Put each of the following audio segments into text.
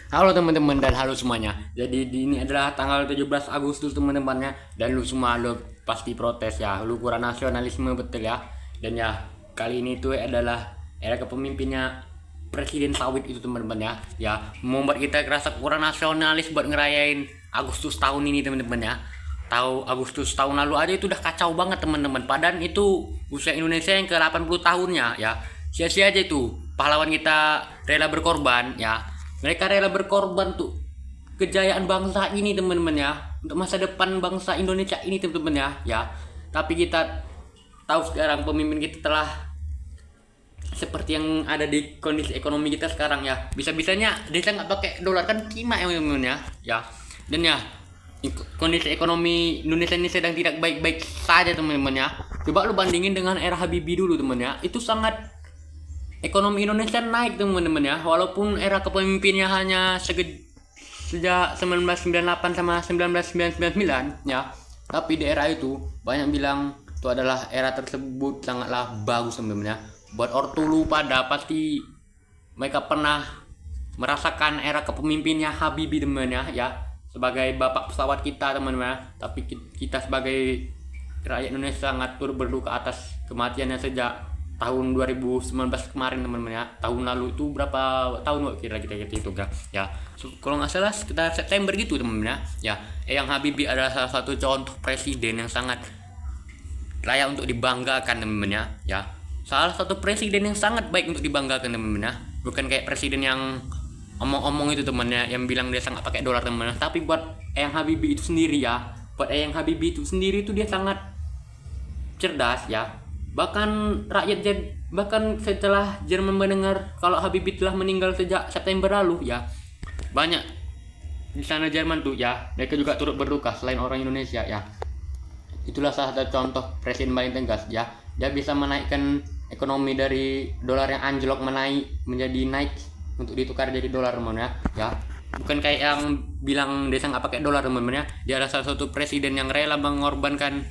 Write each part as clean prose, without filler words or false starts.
Halo teman-teman dan halo semuanya. Jadi ini adalah tanggal 17 Agustus teman-temannya, dan lu semua lu pasti protes ya. Lu kurang nasionalisme betul ya. Dan ya, kali ini tuh adalah era kepemimpinnya Presiden Sawit itu teman-teman ya. Ya, membuat kita kerasa kurang nasionalis buat ngerayain Agustus tahun ini teman-teman ya. Tahu Agustus tahun lalu aja itu udah kacau banget teman-teman. Padahal itu usia Indonesia yang ke 80 tahunnya ya. Sia-sia aja itu pahlawan kita rela berkorban ya. Mereka rela berkorban tuh kejayaan bangsa ini teman-teman ya, untuk masa depan bangsa Indonesia ini teman-teman ya. Ya, tapi kita tahu sekarang pemimpin kita telah seperti yang ada di kondisi ekonomi kita sekarang ya. Bisa-bisanya desa nggak pakai dolar kan kima ya teman-teman ya. Ya, dan ya kondisi ekonomi Indonesia ini sedang tidak baik-baik saja teman-teman ya. Coba lu bandingin dengan era Habibie dulu teman ya, itu sangat ekonomi Indonesia naik teman-teman ya, walaupun era kepemimpinannya hanya sejak 1998 sama 1999 ya, tapi di era itu banyak bilang itu adalah era tersebut sangatlah bagus teman-teman ya. Buat ortu lu pada pasti mereka pernah merasakan era kepemimpinannya Habibie teman-teman ya, sebagai bapak pesawat kita teman-teman ya. Tapi kita sebagai rakyat Indonesia sangat turut berduka atas kematiannya sejak tahun 2019 kemarin teman-teman ya. Tahun lalu itu berapa tahun kira kita itu ya. Kalau nggak salah sekitar September gitu teman-teman ya. Eyang Habibie adalah salah satu contoh presiden yang sangat layak untuk dibanggakan teman-teman ya. Salah satu presiden yang sangat baik untuk dibanggakan teman-teman ya. Bukan kayak presiden yang omong-omong itu teman-teman ya, yang bilang dia sangat pakai dolar teman-teman. Tapi buat Eyang Habibie itu sendiri ya, buat Eyang Habibie itu sendiri itu dia sangat cerdas ya. Bahkan setelah Jerman mendengar kalau Habibie telah meninggal sejak September lalu ya, banyak di sana Jerman tuh ya, mereka juga turut berduka selain orang Indonesia ya. Itulah salah satu contoh presiden paling tegas ya. Dia bisa menaikkan ekonomi dari dolar yang anjlok menjadi naik untuk ditukar jadi dolar teman ya. Bukan kayak yang bilang desa nggak pakai dolar teman ya. Dia adalah salah satu presiden yang rela mengorbankan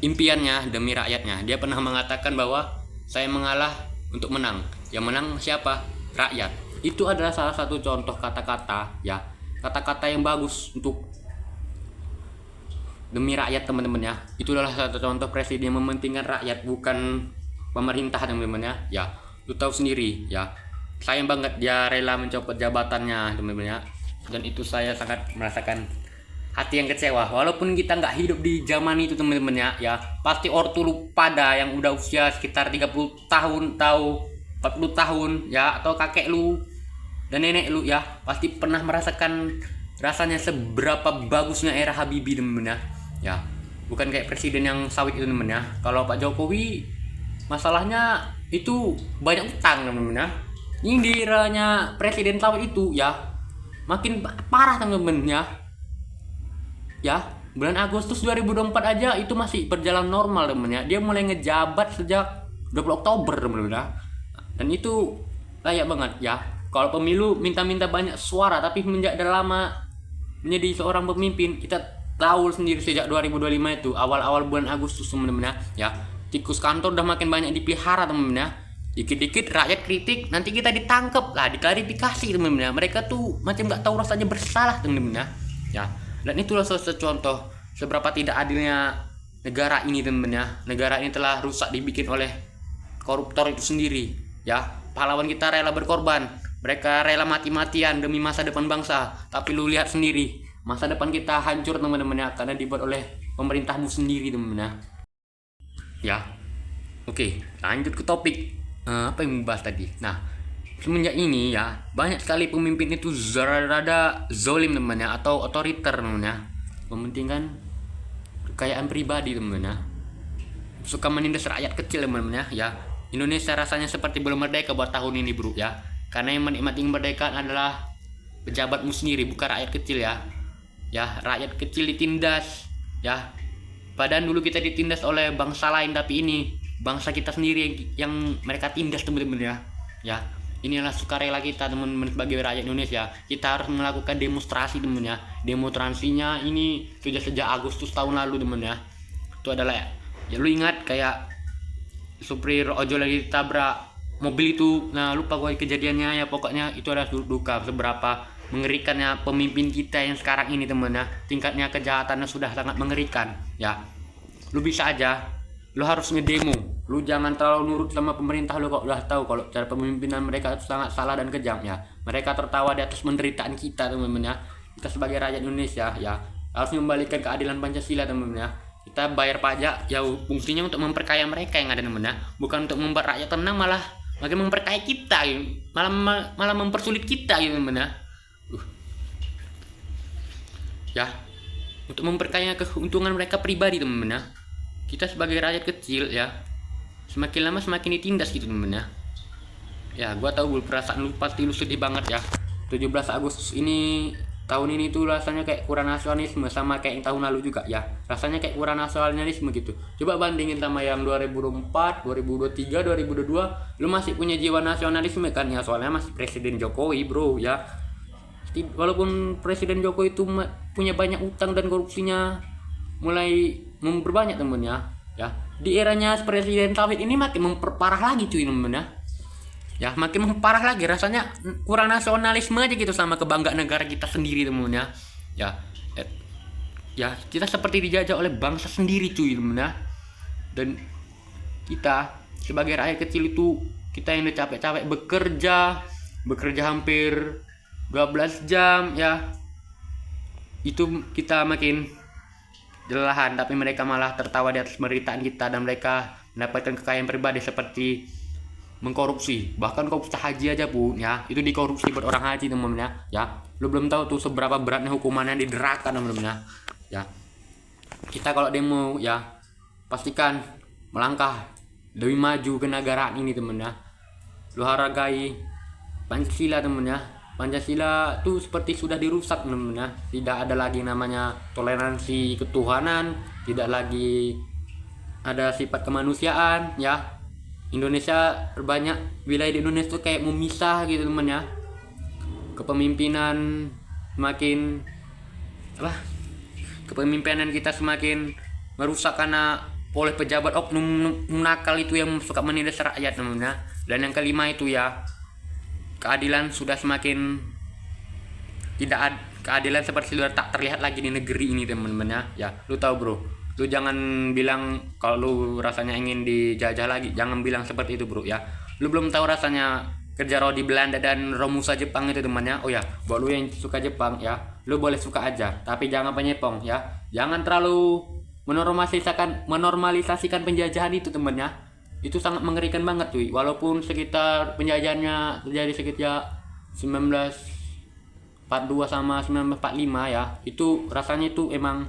impiannya demi rakyatnya. Dia pernah mengatakan bahwa saya mengalah untuk menang. Yang menang siapa? Rakyat. Itu adalah salah satu contoh kata-kata ya, kata-kata yang bagus untuk demi rakyat teman-teman ya. Itu adalah satu contoh presiden yang mementingkan rakyat, bukan pemerintah teman-teman ya. Ya, lu tahu sendiri ya. Sayang banget dia rela mencopot jabatannya teman-teman ya. Dan itu saya sangat merasakan hati yang kecewa. Walaupun kita nggak hidup di zaman itu teman-teman ya, pasti ortu lu pada yang udah usia sekitar 30 tahun atau 40 tahun ya, atau kakek lu dan nenek lu ya, pasti pernah merasakan rasanya seberapa bagusnya era Habibie teman-teman ya. Bukan kayak presiden yang sawit itu teman-teman ya. Kalau Pak Jokowi masalahnya itu banyak utang teman-teman ya. Ini di eranya presiden sawit itu ya makin parah teman-teman ya. Bulan Agustus 2024 aja itu masih berjalan normal temennya. Dia mulai ngejabat sejak 20 Oktober temen-temen. Dan itu layak banget ya. Kalau pemilu minta-minta banyak suara, tapi semenjak udah lama menjadi seorang pemimpin, kita tahu sendiri sejak 2025 itu awal-awal bulan Agustus temen-temen ya. Tikus kantor udah makin banyak dipelihara temen-temen ya. Dikit-dikit rakyat kritik, nanti kita ditangkap lah, diklarifikasi temen-temen ya. Mereka tuh macam nggak tahu rasanya bersalah temen-temen ya. Dan itulah salah satu contoh seberapa tidak adilnya negara ini teman-teman ya. Negara ini telah rusak dibikin oleh koruptor itu sendiri ya. Pahlawan kita rela berkorban, mereka rela mati-matian demi masa depan bangsa. Tapi lu lihat sendiri, masa depan kita hancur teman-teman ya, karena dibuat oleh pemerintahmu sendiri teman-teman ya. Oke, lanjut ke topik apa yang membahas tadi. Nah, semenjak ini ya, banyak sekali pemimpin itu rada zolim teman ya, atau otoriter teman ya, mementingkan kekayaan pribadi teman ya, suka menindas rakyat kecil teman ya. Indonesia rasanya seperti belum merdeka buat tahun ini bro ya, karena yang menikmati kemerdekaan adalah pejabatmu sendiri, bukan rakyat kecil ya. Rakyat kecil ditindas ya, padahal dulu kita ditindas oleh bangsa lain, tapi ini bangsa kita sendiri yang mereka tindas teman-teman ya. Inilah sukarela kita teman-teman sebagai rakyat Indonesia. Kita harus melakukan demonstrasi teman ya. Demonstrasinya ini sudah sejak Agustus tahun lalu teman ya. Itu adalah ya lu ingat kayak supir ojol lagi ditabrak mobil itu. Nah lupa gue kejadiannya ya, pokoknya itu adalah duka seberapa mengerikannya pemimpin kita yang sekarang ini temen ya. Tingkatnya kejahatannya sudah sangat mengerikan ya. Lu bisa aja, lu harus ngedemo, lu jangan terlalu nurut sama pemerintah. Lu kok udah tahu kalau cara pemimpinan mereka itu sangat salah dan kejam ya. Mereka tertawa di atas penderitaan kita teman-teman ya. Kita sebagai rakyat Indonesia ya harus membalikan keadilan Pancasila teman-teman ya. Kita bayar pajak ya fungsinya untuk memperkaya mereka yang ada teman ya, bukan untuk membuat rakyat tenang, malah makin memperkaya kita gitu. Malah mempersulit kita gitu teman ya. Ya untuk memperkaya keuntungan mereka pribadi teman-teman ya. Kita sebagai rakyat kecil ya semakin lama semakin ditindas gitu teman ya. Ya gua tahu perasaan lu pasti lu sedih banget ya. 17 Agustus ini tahun ini tuh rasanya kayak kurang nasionalisme, sama kayak yang tahun lalu juga ya. Rasanya kayak kurang nasionalisme gitu. Coba bandingin sama yang 2004, 2023, 2022, lu masih punya jiwa nasionalisme kan ya, soalnya masih Presiden Jokowi bro ya. Walaupun Presiden Jokowi itu punya banyak utang dan korupsinya mulai memperbanyak temen ya. Di eranya Presiden Tauhid ini makin memperparah lagi cuy temen ya, makin memparah lagi. Rasanya kurang nasionalisme aja gitu sama kebanggaan negara kita sendiri temen ya kita seperti dijajah oleh bangsa sendiri cuy temen dan kita sebagai rakyat kecil itu, kita yang udah capek-capek bekerja hampir 12 jam ya, itu kita makin kelelahan, tapi mereka malah tertawa di atas penderitaan kita, dan mereka mendapatkan kekayaan pribadi seperti mengkorupsi. Bahkan korupsi haji aja pun ya, itu dikorupsi buat orang haji teman-teman ya. Lu belum tahu tuh seberapa beratnya hukumannya di neraka teman-teman ya. Kita kalau demo ya pastikan melangkah lebih maju ke negaraan ini teman ya. Lu hargai Pancasila teman ya. Pancasila tuh seperti sudah dirusak teman ya. Tidak ada lagi namanya toleransi ketuhanan, tidak lagi ada sifat kemanusiaan ya. Indonesia banyak wilayah di Indonesia tuh kayak memisah gitu teman ya. Kepemimpinan semakin kepemimpinan kita semakin merusak karena oleh pejabat oknum nakal itu yang suka menindas rakyat teman ya. Dan yang kelima itu ya, keadilan sudah semakin tidak keadilan seperti sudah tak terlihat lagi di negeri ini teman-teman ya. Lu tahu bro, lu jangan bilang kalau lu rasanya ingin dijajah lagi, jangan bilang seperti itu bro ya. Lu belum tahu rasanya kerja rodi Belanda dan Romusa Jepang itu temannya. Oh ya, buat lu yang suka Jepang ya, lu boleh suka aja, tapi jangan penyepong ya. Jangan terlalu menormalisasikan penjajahan itu temannya. Itu sangat mengerikan banget cuy. Walaupun sekitar penjajahannya terjadi sekitar 1942 sama 1945 ya, itu rasanya itu emang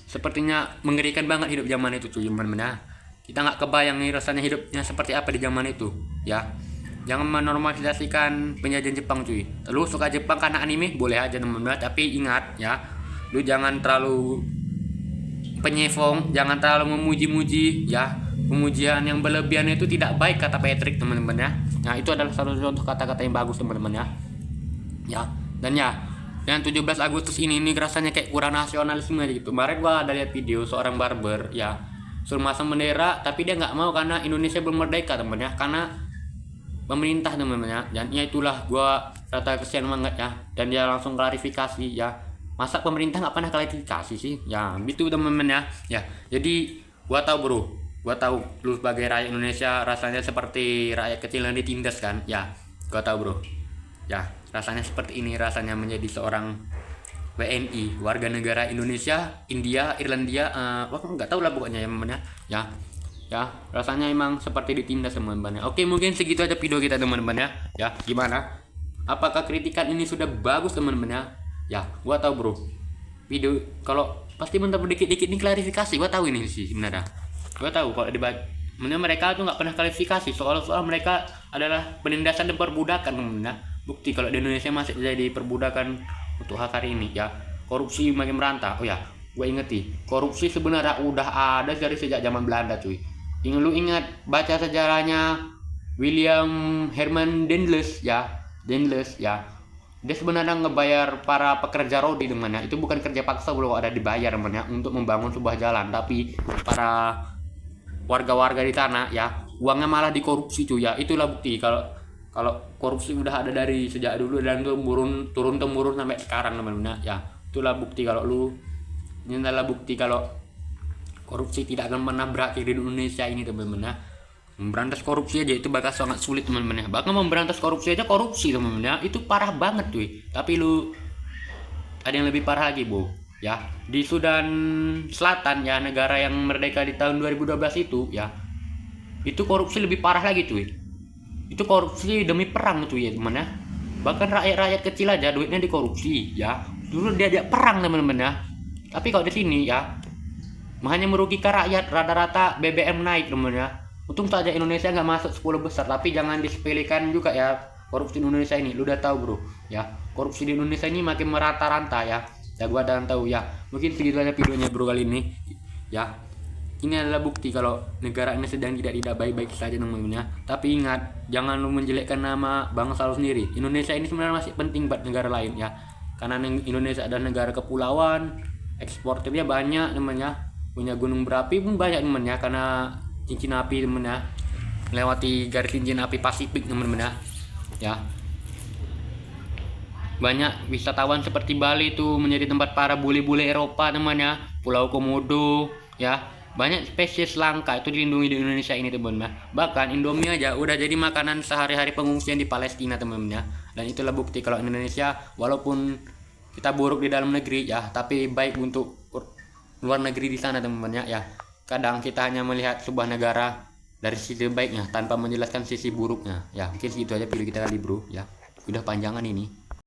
sepertinya mengerikan banget hidup zaman itu cuy teman-teman. Kita nggak kebayang nih rasanya hidupnya seperti apa di zaman itu ya. Jangan menormalisasikan penjajahan Jepang cuy. Lu suka Jepang karena anime boleh aja teman-teman, tapi ingat ya, lu jangan terlalu penyefong, jangan terlalu memuji-muji ya. Pemujian yang berlebihan itu tidak baik kata Patrick teman-teman ya. Nah itu adalah satu contoh kata-kata yang bagus teman-teman ya. Dan ya, dengan 17 Agustus ini rasanya kayak kurang nasionalisme aja gitu. Kemarin gua ada lihat video seorang barber ya, suruh masang bendera tapi dia nggak mau karena Indonesia belum merdeka teman ya, karena pemerintah teman-teman ya. Dan ya itulah gua rata kesian banget ya, dan dia langsung klarifikasi ya. Masa pemerintah nggak pernah klarifikasi sih ya, gitu teman-teman ya. Jadi gua tahu bro, gua tahu lu sebagai rakyat Indonesia rasanya seperti rakyat kecil yang ditindas kan ya. Gua tahu bro ya, rasanya seperti ini rasanya menjadi seorang WNI, warga negara Indonesia, India, Irlandia, nggak tahu lah pokoknya ya teman-teman ya. Rasanya emang seperti ditindas teman-teman ya. Oke, mungkin segitu aja video kita teman-teman ya. Gimana, apakah kritikan ini sudah bagus teman-teman ya? Gua tahu bro, video kalau pasti bentar dikit-dikit nih klarifikasi, gua tahu ini sih sebenarnya. Gua tahu kalau mereka tuh nggak pernah klarifikasi soal mereka adalah penindasan dan perbudakan teman-teman. Bukti kalau di Indonesia masih terjadi perbudakan untuk hak hari ini ya. Korupsi makin merantau. Oh ya, gue ingeti, korupsi sebenarnya udah ada dari sejak zaman Belanda cuy. Lu ingat baca sejarahnya William Herman Dendles ya. Dia sebenarnya ngebayar para pekerja rodi teman ya. Itu bukan kerja paksa, belum ada dibayar teman ya, untuk membangun sebuah jalan, tapi para warga-warga di tanah ya uangnya malah dikorupsi cuy ya. Itulah bukti kalau kalau korupsi udah ada dari sejak dulu dan turun temurun sampai sekarang teman-teman ya. Itulah bukti kalau ini adalah bukti kalau korupsi tidak akan pernah berakhir di Indonesia ini teman-teman ya. Memberantas korupsi aja itu bakal sangat sulit teman-teman ya. Bahkan memberantas korupsi aja korupsi teman-teman ya, itu parah banget cuy. Tapi ada yang lebih parah lagi bu ya. Di Sudan Selatan ya, negara yang merdeka di tahun 2012 itu ya, itu korupsi lebih parah lagi cuy. Itu korupsi demi perang tuh ya teman ya. Bahkan rakyat kecil aja duitnya dikorupsi ya, dulu diajak perang teman-teman ya. Tapi kalau di sini ya hanya merugikan rakyat. Rata-rata BBM naik teman ya. Untung saja Indonesia nggak masuk 10 besar. Tapi jangan disepelekan juga ya korupsi di Indonesia ini. Lu udah tahu bro ya, korupsi di Indonesia ini makin merata-rata ya. Ya gua udah tahu ya. Mungkin segitu aja videonya bro kali ini ya. Ini adalah bukti kalau negara ini sedang tidak baik-baik saja namanya. Tapi ingat, jangan lu menjelekkan nama bangsa lu sendiri. Indonesia ini sebenarnya masih penting buat negara lain ya. Karena Indonesia adalah negara kepulauan, ekspornya banyak namanya. Punya gunung berapi pun banyak namanya, karena cincin api namanya. Melewati garis cincin api Pasifik namanya. Ya. Banyak wisatawan seperti Bali itu menjadi tempat para bule-bule Eropa namanya. Pulau Komodo ya. Banyak spesies langka itu dilindungi di Indonesia ini teman-teman. Bahkan Indomie aja udah jadi makanan sehari-hari pengungsian di Palestina teman-teman ya. Dan itulah bukti kalau Indonesia walaupun kita buruk di dalam negeri ya, tapi baik untuk luar negeri di sana teman-teman ya. Kadang kita hanya melihat sebuah negara dari sisi baiknya tanpa menjelaskan sisi buruknya ya. Mungkin segitu aja video kita kali bro ya. Udah panjangan ini.